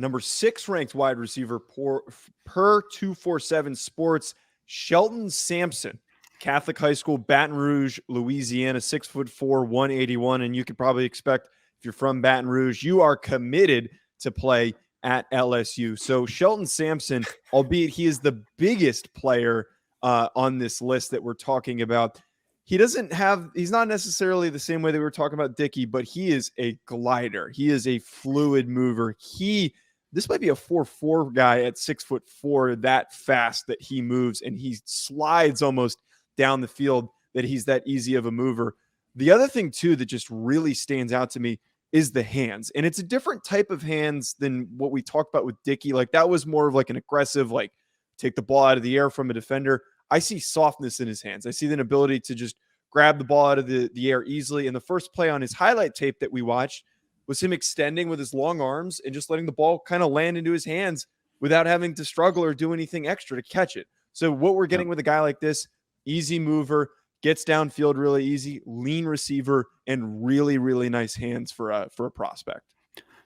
Number 6 ranked wide receiver per 247 Sports, Shelton Sampson, Catholic High School, Baton Rouge, Louisiana, 6'4", 181. And you could probably expect, if you're from Baton Rouge, you are committed to play at LSU. So Shelton Sampson, albeit he is the biggest player on this list that we're talking about, he's not necessarily the same way that we were talking about Dickey, but he is a glider. He is a fluid mover. This might be a 4.4 guy at 6'4", that fast that he moves, and he slides almost down the field, that he's that easy of a mover. The other thing too that just really stands out to me is the hands. And it's a different type of hands than what we talked about with Dickey. Like, that was more of like an aggressive, like, take the ball out of the air from a defender. I see softness in his hands. I see an ability to just grab the ball out of the air easily. And the first play on his highlight tape that we watched was him extending with his long arms and just letting the ball kind of land into his hands without having to struggle or do anything extra to catch it. So what we're getting with a guy like this, easy mover, gets downfield really easy, lean receiver, and really, really nice hands for a prospect.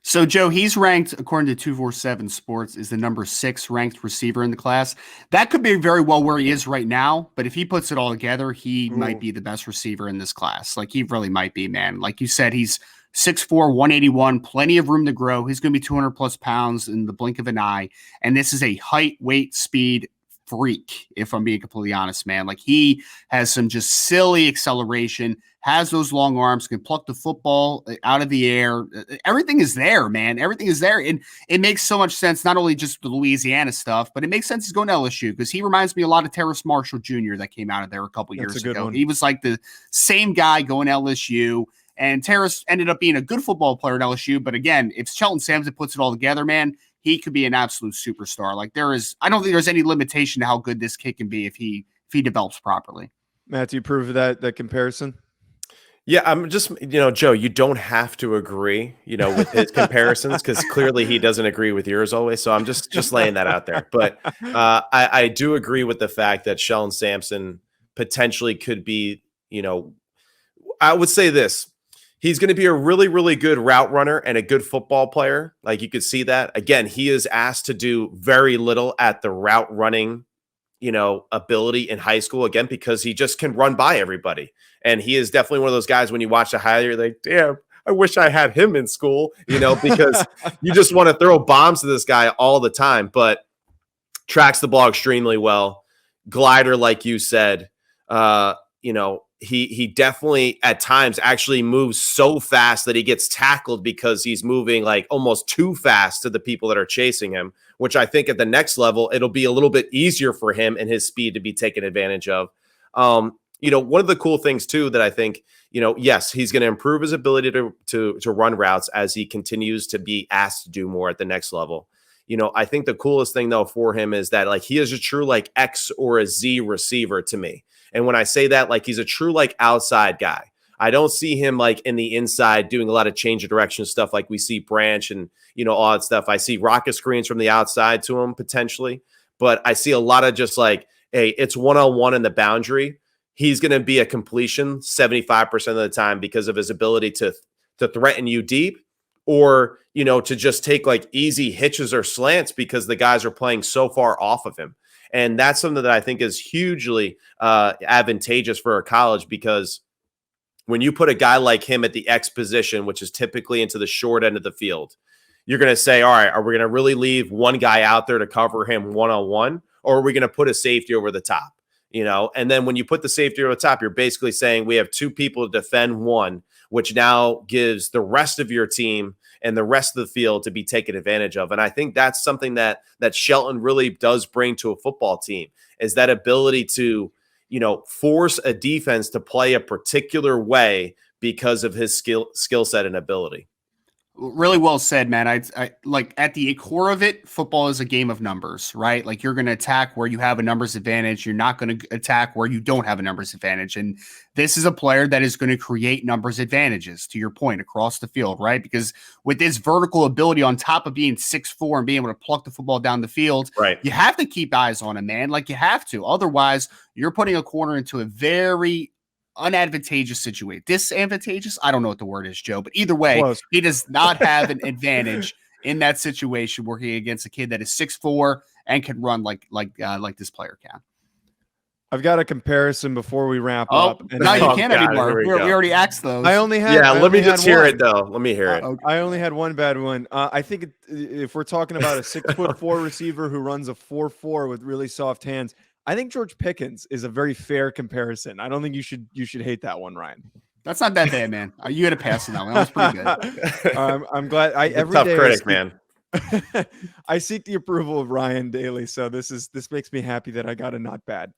So, Joe, he's ranked, according to 247 Sports, is the number 6 ranked receiver in the class. That could be very well where he is right now, but if he puts it all together, he might be the best receiver in this class. Like, he really might be, man. Like you said, he's 6'4", 181, plenty of room to grow. He's going to be 200-plus pounds in the blink of an eye, and this is a height, weight, speed freak, if I'm being completely honest, man. Like, he has some just silly acceleration, has those long arms, can pluck the football out of the air. Everything is there, man. Everything is there. And it makes so much sense, not only just the Louisiana stuff, but it makes sense he's going to LSU, because he reminds me a lot of Terrace Marshall Jr. that came out of there a couple years ago. He was like the same guy going to LSU, and Terrace ended up being a good football player at LSU. But again, if Shelton Sampson puts it all together, man, he could be an absolute superstar. Like, I don't think there's any limitation to how good this kid can be if he develops properly. Matt, do you approve of that comparison? Yeah, I'm just, Joe, you don't have to agree, with his comparisons, because clearly he doesn't agree with yours always. So I'm just laying that out there. But I do agree with the fact that Shelton Sampson potentially could be, I would say this. He's going to be a really, really good route runner and a good football player. Like, you could see that. Again, he is asked to do very little at the route running, ability in high school, again, because he just can run by everybody. And he is definitely one of those guys, when you watch the highlight, you're like, damn, I wish I had him in school, because you just want to throw bombs to this guy all the time. But tracks the ball extremely well. Glider, like you said, he definitely at times actually moves so fast that he gets tackled because he's moving like almost too fast to the people that are chasing him, which I think at the next level, it'll be a little bit easier for him and his speed to be taken advantage of. One of the cool things too, that I think, yes, he's going to improve his ability to run routes as he continues to be asked to do more at the next level. I think the coolest thing though for him is that, like, he is a true like X or a Z receiver to me. And when I say that, like, he's a true like outside guy. I don't see him like in the inside doing a lot of change of direction stuff like we see Branch and, all that stuff. I see rocket screens from the outside to him potentially, but I see a lot of just like, hey, it's one-on-one in the boundary. He's going to be a completion 75% of the time because of his ability to threaten you deep, or, to just take like easy hitches or slants because the guys are playing so far off of him. And that's something that I think is hugely advantageous for a college, because when you put a guy like him at the X position, which is typically into the short end of the field, you're going to say, all right, are we going to really leave one guy out there to cover him one-on-one, or are we going to put a safety over the top? And then when you put the safety over the top, you're basically saying we have two people to defend one, which now gives the rest of your team and the rest of the field to be taken advantage of. And I think that's something that Shelton really does bring to a football team, is that ability to, force a defense to play a particular way because of his skill set and ability. Really well said, man. I like, at the core of it, football is a game of numbers, right? Like, you're going to attack where you have a numbers advantage. You're not going to attack where you don't have a numbers advantage. And this is a player that is going to create numbers advantages, to your point, across the field, right? Because with this vertical ability on top of being 6'4" and being able to pluck the football down the field, right, you have to keep eyes on him, man. Like, you have to. Otherwise, you're putting a corner into a very unadvantageous situation. Disadvantageous? I don't know what the word is, Joe, but either way, he does not have an advantage in that situation working against a kid that is 6'4" and can run like this player can. I've got a comparison before we wrap Oh, up. And no, you Oh, can't God, anymore. here we We go. already asked those. I only had. Yeah, I let me only just had hear one. it though. Let me hear it. Okay. I only had one bad one. I think if we're talking about a 6'4" receiver who runs a 4.4 with really soft hands, I think George Pickens is a very fair comparison. I don't think you should hate that one, Ryan. That's not that bad, man. You had a pass on that one. That was pretty good. I'm glad. He's a Every tough day critic, man. I seek the approval of Ryan daily, so this makes me happy that I got a not bad.